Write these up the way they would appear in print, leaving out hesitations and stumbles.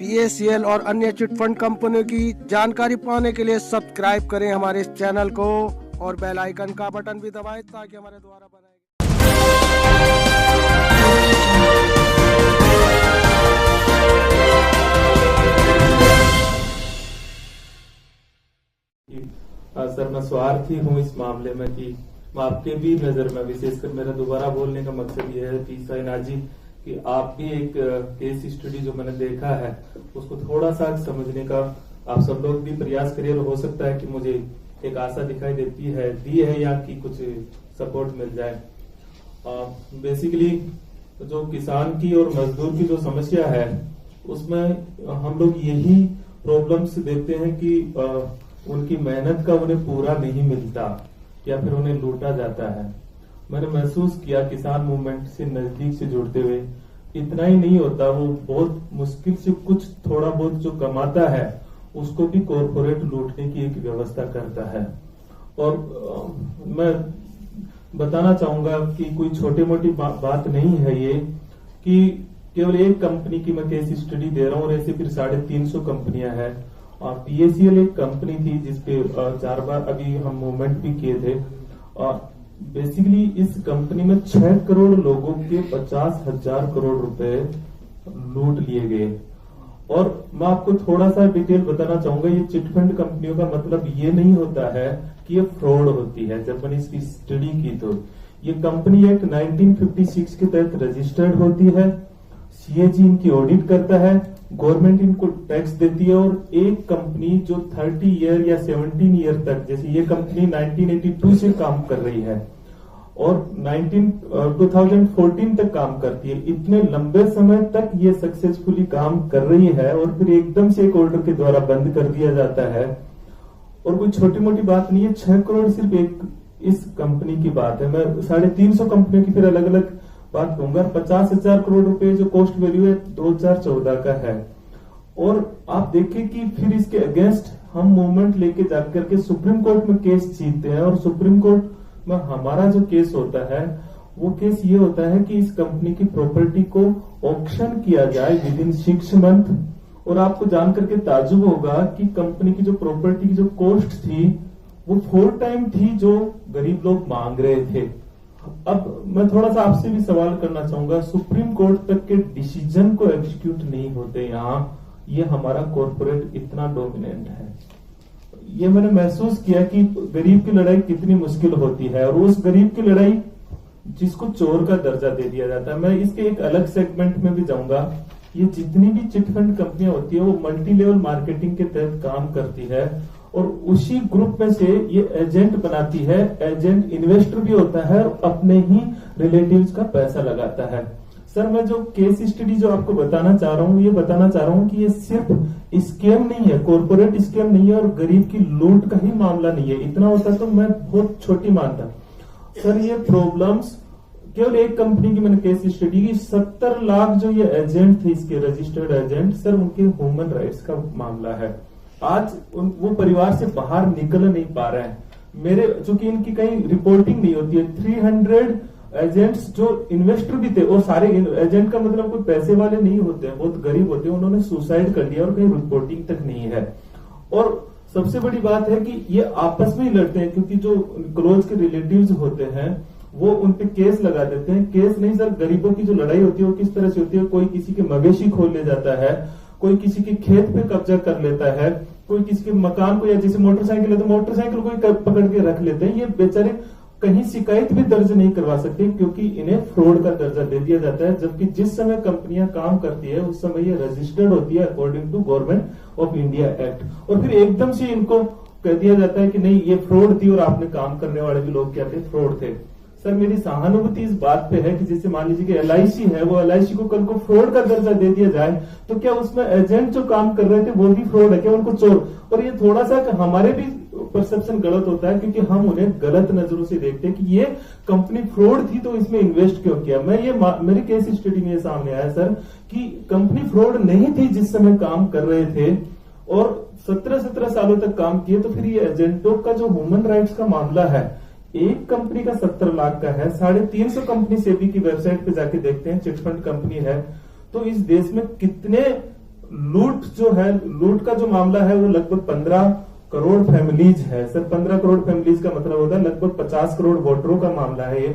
PACL और अन्य chit fund कंपनियों की जानकारी पाने के लिए सब्सक्राइब करें हमारे इस चैनल को और बेल आइकन का बटन भी दबाएं ताकि हमारे द्वारा बनाए सर मैं स्वार्थी हूँ इस मामले में कि आपके भी नजर में, विशेषकर मेरा दोबारा बोलने का मकसद ये है कि साइनाथ जी कि आप भी एक केस स्टडी जो मैंने देखा है उसको थोड़ा सा समझने का आप सब लोग भी प्रयास करिए। और हो सकता है कि मुझे एक आशा दिखाई दी है या कि कुछ सपोर्ट मिल जाए। बेसिकली जो किसान की और मजदूर की जो समस्या है उसमें हम लोग यही प्रॉब्लम्स देखते हैं कि उनकी मेहनत का उन्हें पूरा नहीं मिलता या फिर उन्हें लूटा जाता है। मैंने महसूस किया किसान मूवमेंट से नजदीक से जुड़ते हुए, इतना ही नहीं होता, वो बहुत मुश्किल से कुछ थोड़ा बहुत जो कमाता है उसको भी कॉरपोरेट लूटने की एक व्यवस्था करता है। और मैं बताना चाहूंगा कि कोई छोटी मोटी बात नहीं है ये कि केवल एक कंपनी की मैं केस स्टडी दे रहा हूँ और ऐसे फिर 350 कंपनियां हैं। PACL एक कंपनी थी जिसपे 4 बार अभी हम मूवमेंट भी किए थे। बेसिकली इस कंपनी में 6 करोड़ लोगों के 50,000 करोड़ रुपए लूट लिए गए। और मैं आपको थोड़ा सा डिटेल बताना चाहूंगा, ये चिटफंड कंपनियों का मतलब ये नहीं होता है कि ये फ्रॉड होती है। जब मैंने इसकी स्टडी की तो ये कंपनी एक्ट 1956 के तहत रजिस्टर्ड होती है, CAG इनकी ऑडिट करता है, गवर्नमेंट इनको टैक्स देती है। और एक कंपनी जो 30 ईयर या 17 ईयर तक, जैसे ये कंपनी 1982 से काम कर रही है और 2014 तक काम करती है, इतने लंबे समय तक ये सक्सेसफुली काम कर रही है और फिर एकदम से एक ऑर्डर के द्वारा बंद कर दिया जाता है। और कोई छोटी मोटी बात नहीं है, 6 करोड़ सिर्फ एक इस कंपनी की बात है। मैं 350 कंपनियों की फिर अलग अलग बात कहूंगा। 50,000 करोड़ रुपए जो कॉस्ट वैल्यू है 2014 का है। और आप देखें कि फिर इसके अगेंस्ट हम मूवमेंट लेके जाकर के सुप्रीम कोर्ट में केस जीतते हैं और सुप्रीम कोर्ट में हमारा जो केस होता है वो केस ये होता है कि इस कंपनी की प्रॉपर्टी को ऑक्शन किया जाए विद इन 6 मंथ। और आपको जानकर के ताज्जुब होगा कि कंपनी की जो प्रॉपर्टी की जो कॉस्ट थी वो 4 टाइम थी जो गरीब लोग मांग रहे थे। अब मैं थोड़ा सा आपसे भी सवाल करना चाहूंगा, सुप्रीम कोर्ट तक के डिसीजन को एग्जीक्यूट नहीं होते यहाँ, ये हमारा कॉर्पोरेट इतना डोमिनेंट है। ये मैंने महसूस किया कि गरीब की लड़ाई कितनी मुश्किल होती है और उस गरीब की लड़ाई जिसको चोर का दर्जा दे दिया जाता है। मैं इसके एक अलग सेगमेंट में भी जाऊंगा। ये जितनी भी चिटफंड कंपनियां होती है वो मल्टी लेवल मार्केटिंग के तहत काम करती है और उसी ग्रुप में से ये एजेंट बनाती है। एजेंट इन्वेस्टर भी होता है और अपने ही रिलेटिव्स का पैसा लगाता है। सर मैं जो केस स्टडी जो आपको बताना चाह रहा हूँ, ये बताना चाह रहा हूँ कि ये सिर्फ स्कैम नहीं है, कॉर्पोरेट स्कैम नहीं है और गरीब की लूट का ही मामला नहीं है। इतना होता तो मैं बहुत छोटी मानता। सर ये प्रॉब्लम्स केवल एक कंपनी की मैंने केस स्टडी की, 70 लाख जो ये एजेंट थे इसके रजिस्टर्ड एजेंट, सर उनके ह्यूमन राइट्स का मामला है। आज वो परिवार से बाहर निकल नहीं पा रहे हैं। मेरे चूंकि इनकी कहीं रिपोर्टिंग नहीं होती है, 300 एजेंट्स जो इन्वेस्टर भी थे और सारे एजेंट का मतलब कोई पैसे वाले नहीं होते हैं, बहुत गरीब होते हैं, उन्होंने सुसाइड कर लिया और कहीं रिपोर्टिंग तक नहीं है। और सबसे बड़ी बात है कि ये आपस में ही लड़ते हैं क्योंकि जो क्लोज के रिलेटिव्स होते हैं वो उनपे केस लगा देते हैं। केस नहीं सर, गरीबों की जो लड़ाई होती है वो किस तरह से होती है, कोई किसी के मवेशी खोल ले जाता है, कोई किसी के खेत पे कब्जा कर लेता है, कोई किसी के मकान को, या जैसे मोटरसाइकिल है तो मोटरसाइकिल को पकड़ के रख लेते हैं। ये बेचारे कहीं शिकायत भी दर्ज नहीं करवा सकते क्योंकि इन्हें फ्रॉड का दर्जा दे दिया जाता है। जबकि जिस समय कंपनियां काम करती है उस समय ये रजिस्टर्ड होती है according to government of India act. और फिर एकदम से इनको कह दिया जाता है कि नहीं ये फ्रॉड थी और आपने काम करने वाले भी लोग क्या थे, फ्रॉड थे। सर मेरी सहानुभूति इस बात पे है कि जैसे मान लीजिए कि LIC है, वो LIC को कल को फ्रॉड का दर्जा दे दिया जाए तो क्या उसमें एजेंट जो काम कर रहे थे वो भी फ्रॉड है क्या, उनको चोर? और ये थोड़ा सा हमारे भी परसेप्शन गलत होता है क्योंकि हम उन्हें गलत नजरों से देखते हैं कि ये कंपनी फ्रॉड थी तो इसमें इन्वेस्ट क्यों किया। मेरी केस स्टडी में ये सामने आया सर कि कंपनी फ्रॉड नहीं थी जिस समय काम कर रहे थे और 17 सालों तक काम किए। तो फिर ये एजेंटों का जो ह्यूमन राइट्स का मामला है, एक कंपनी का 70 लाख का है, 350 कंपनी सेबी की वेबसाइट पे जाके देखते हैं, चिटफंड कंपनी है। तो इस देश में कितने लूट जो है, लूट का जो मामला है वो लगभग 15 करोड़ फैमिलीज है सर। 15 करोड़ फैमिलीज का मतलब होता है लगभग 50 करोड़ वोटरों का मामला है ये।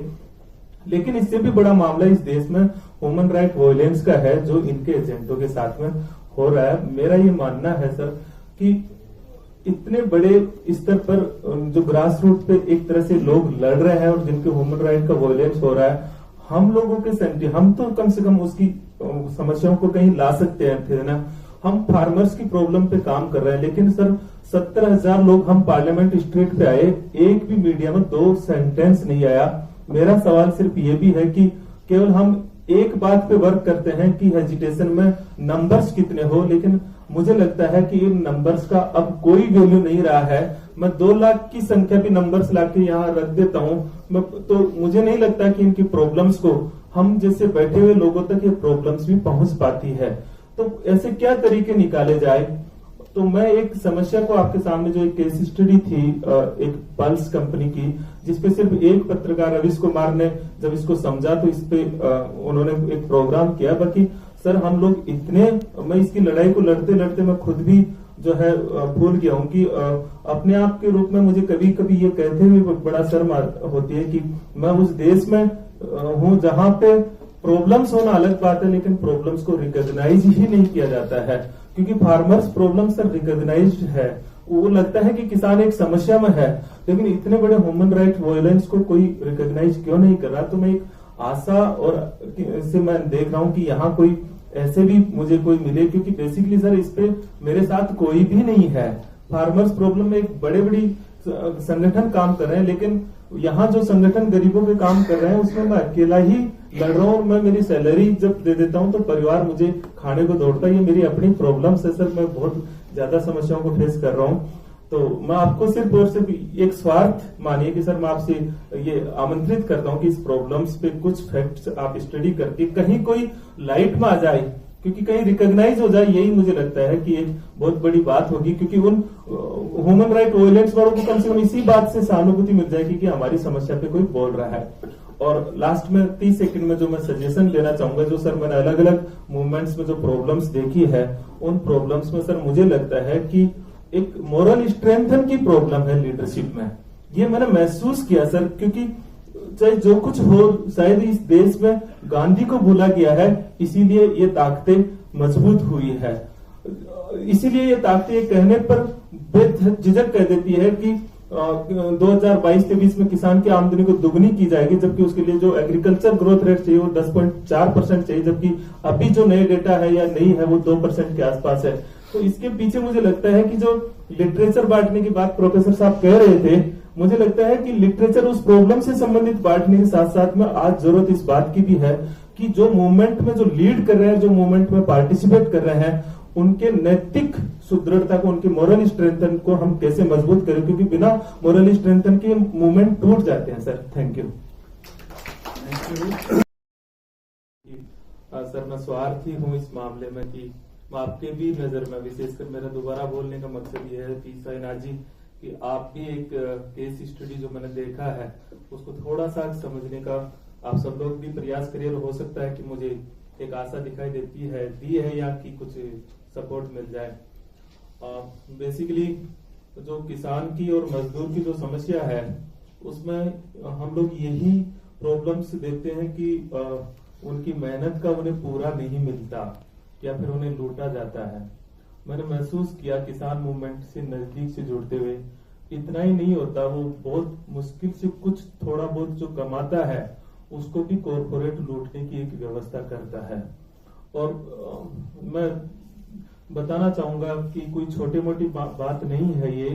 लेकिन इससे भी बड़ा मामला इस देश में ह्यूमन राइट वायलेंस का है, जो इनके एजेंटों के साथ में हो रहा है। मेरा ये मानना है सर कि इतने बड़े स्तर पर जो ग्रास रूट पे एक तरह से लोग लड़ रहे हैं और जिनके ह्यूमन राइट का वायलेंस हो रहा है, हम लोगों के हम तो कम से कम उसकी समस्याओं को कहीं ला सकते हैं, थे ना। हम फार्मर्स की प्रॉब्लम पे काम कर रहे हैं, लेकिन सर 70,000 लोग हम पार्लियामेंट स्ट्रीट पे आए, एक भी मीडिया में 2 सेंटेंस नहीं आया। मेरा सवाल सिर्फ ये भी है कि केवल हम एक बात पे वर्क करते हैं कि हेजिटेशन में नंबर्स कितने हो, लेकिन मुझे लगता है कि इन नंबर्स का अब कोई वैल्यू नहीं रहा है। मैं 2 लाख की संख्या भी नंबर्स लाके यहाँ रख देता हूँ, तो मुझे नहीं लगता कि इनकी प्रॉब्लम्स को हम जैसे बैठे हुए लोगों तक ये प्रॉब्लम्स भी पहुंच पाती है। तो ऐसे क्या तरीके निकाले जाए? तो मैं एक समस्या को आपके सामने, जो एक केस स्टडी थी एक पल्स कंपनी की, जिसपे सिर्फ एक पत्रकार रविश कुमार ने जब इसको समझा तो इस पे उन्होंने एक प्रोग्राम किया। बाकी सर हम लोग इतने, मैं इसकी लड़ाई को लड़ते लड़ते मैं खुद भी जो है भूल गया हूँ कि अपने आप के रूप में मुझे कभी कभी ये कहते हुए बड़ा शर्म होती है कि मैं उस देश में हूँ जहाँ पे प्रॉब्लम्स होना अलग बात है, लेकिन प्रॉब्लम्स को रिकॉग्नाइज ही नहीं किया जाता है। क्योंकि फार्मर्स प्रॉब्लम सर रिकॉग्नाइज्ड है, वो लगता है कि किसान एक समस्या में है, लेकिन इतने बड़े ह्यूमन राइट वायलेंस को कोई रिकॉग्नाइज क्यों नहीं कर रहा? तो मैं एक आशा और से मैं देख रहा हूँ कि यहाँ कोई ऐसे भी मुझे कोई मिले, क्योंकि बेसिकली सर इस पे मेरे साथ कोई भी नहीं है। फार्मर्स प्रॉब्लम में एक बड़े बड़ी संगठन काम कर रहे हैं, लेकिन यहाँ जो संगठन गरीबों पे काम कर रहे हैं उसमें मैं अकेला ही लड़ रहा हूँ। मैं मेरी सैलरी जब दे देता हूँ तो परिवार मुझे खाने को दौड़ता है। ये मेरी अपनी प्रॉब्लम है सर, मैं बहुत ज्यादा समस्याओं को फेस कर रहा हूँ। तो मैं आपको सिर्फ और सिर्फ एक स्वार्थ मानिए कि सर मैं आपसे ये आमंत्रित करता हूँ कि इस प्रॉब्लम्स पे कुछ फैक्ट्स आप स्टडी करके कहीं कोई लाइट में आ जाए, क्योंकि कहीं रिकॉग्नाइज हो जाए। यही मुझे लगता है कि एक बहुत बड़ी बात होगी, क्योंकि उन ह्यूमन राइट वायलेंस वालों को कम से कम इसी बात से सहानुभूति मिल जाएगी कि हमारी समस्या पे कोई बोल रहा है। और लास्ट में 30 सेकंड में जो मैं सजेशन देना चाहूंगा, जो सर मैंने अलग अलग मूवमेंट्स में जो प्रॉब्लम्स देखी है, उन प्रॉब्लम्स में सर मुझे लगता है कि एक मोरल स्ट्रेंथन की प्रॉब्लम है लीडरशिप में। ये मैंने महसूस किया सर, क्योंकि चाहे जो कुछ हो, शायद इस देश में गांधी को भूला गया है, इसीलिए ये ताकतें मजबूत हुई है। इसीलिए ये ताकतें कहने पर बेझिझक कह देती है कि 2022-23 में किसान की आमदनी को दुगनी की जाएगी, जबकि उसके लिए जो एग्रीकल्चर ग्रोथ रेट चाहिए वो 10.4% चाहिए, जबकि अभी जो नए डेटा है या नहीं है वो 2% के आसपास है। तो इसके पीछे मुझे लगता है कि जो लिटरेचर बांटने की बात प्रोफेसर साहब कह रहे थे, मुझे लगता है कि लिटरेचर उस प्रॉब्लम से संबंधित बांटने के साथ साथ में आज जरूरत इस बात की भी है कि जो मूवमेंट में जो लीड कर रहे हैं, जो मूवमेंट में पार्टिसिपेट कर रहे हैं, उनके नैतिक सुदृढ़ता को, उनके मोरल स्ट्रेंथन को हम कैसे मजबूत करें, क्योंकि बिना मोरल स्ट्रेंथन के मूवमेंट टूट जाते हैं सर। Thank you. सर मैं स्वार्थी हूँ इस मामले में कि आपके भी नजर में, विशेषकर मेरा दोबारा बोलने का मकसद ये है कि साइनाथ जी कि आप भी एक केस स्टडी जो मैंने देखा है उसको थोड़ा सा समझने का आप सब लोग भी प्रयास करिए। हो सकता है कि मुझे एक आशा दिखाई दी है या कि कुछ सपोर्ट मिल जाए। बेसिकली जो किसान की और मजदूर की जो समस्या है उसमें हम लोग यही प्रॉब्लम्स देखते हैं कि उनकी मेहनत का उन्हें पूरा नहीं मिलता या फिर उन्हें लूटा जाता है। मैंने महसूस किया किसान मूवमेंट से नजदीक से जुड़ते हुए, इतना ही नहीं होता, वो बहुत मुश्किल से कुछ थोड़ा बहुत जो कमाता है उसको भी कॉर्पोरेट लूटने की एक व्यवस्था करता है। और मैं बताना चाहूंगा कि कोई छोटी मोटी बात नहीं है ये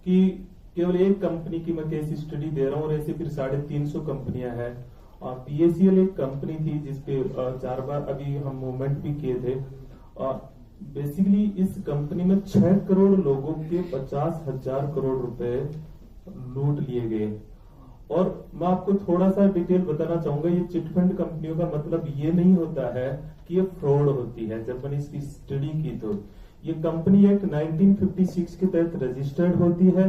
कि केवल एक कंपनी की मैं केस स्टडी दे रहा हूँ और ऐसे फिर 350 कंपनियां हैं। PACL एक कंपनी थी जिसपे 4 बार अभी हम मूवमेंट भी किए थे। बेसिकली इस कंपनी में 6 करोड़ लोगों के 50,000 करोड़ रुपए लूट लिए गए। और मैं आपको थोड़ा सा डिटेल बताना चाहूंगा, ये चिटफंड कंपनियों का मतलब ये नहीं होता है कि ये फ्रॉड होती है। जब मैंने इसकी स्टडी की तो ये कंपनी एक्ट 1956 के तहत रजिस्टर्ड होती है,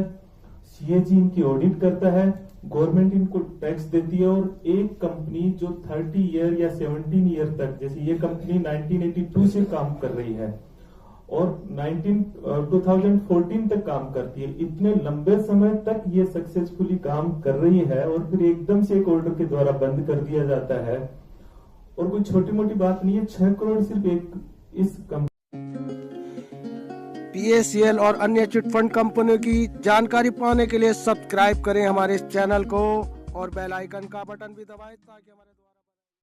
CAG इनकी ऑडिट करता है, गवर्नमेंट इनको टैक्स देती है। और एक कंपनी जो 30 ईयर या 17 ईयर तक, जैसे ये कंपनी 1982 से काम कर रही है, और 2014 तक काम करती है। इतने लंबे समय तक ये सक्सेसफुली काम कर रही है और फिर एकदम से एक ऑर्डर के द्वारा बंद कर दिया जाता है। और कोई छोटी मोटी बात नहीं है, 6 करोड़ सिर्फ एक इस PACL और अन्य चिटफंड कंपनियों की जानकारी पाने के लिए सब्सक्राइब करें हमारे इस चैनल को और बेल आइकन का बटन भी दबाएं ताकि हमारे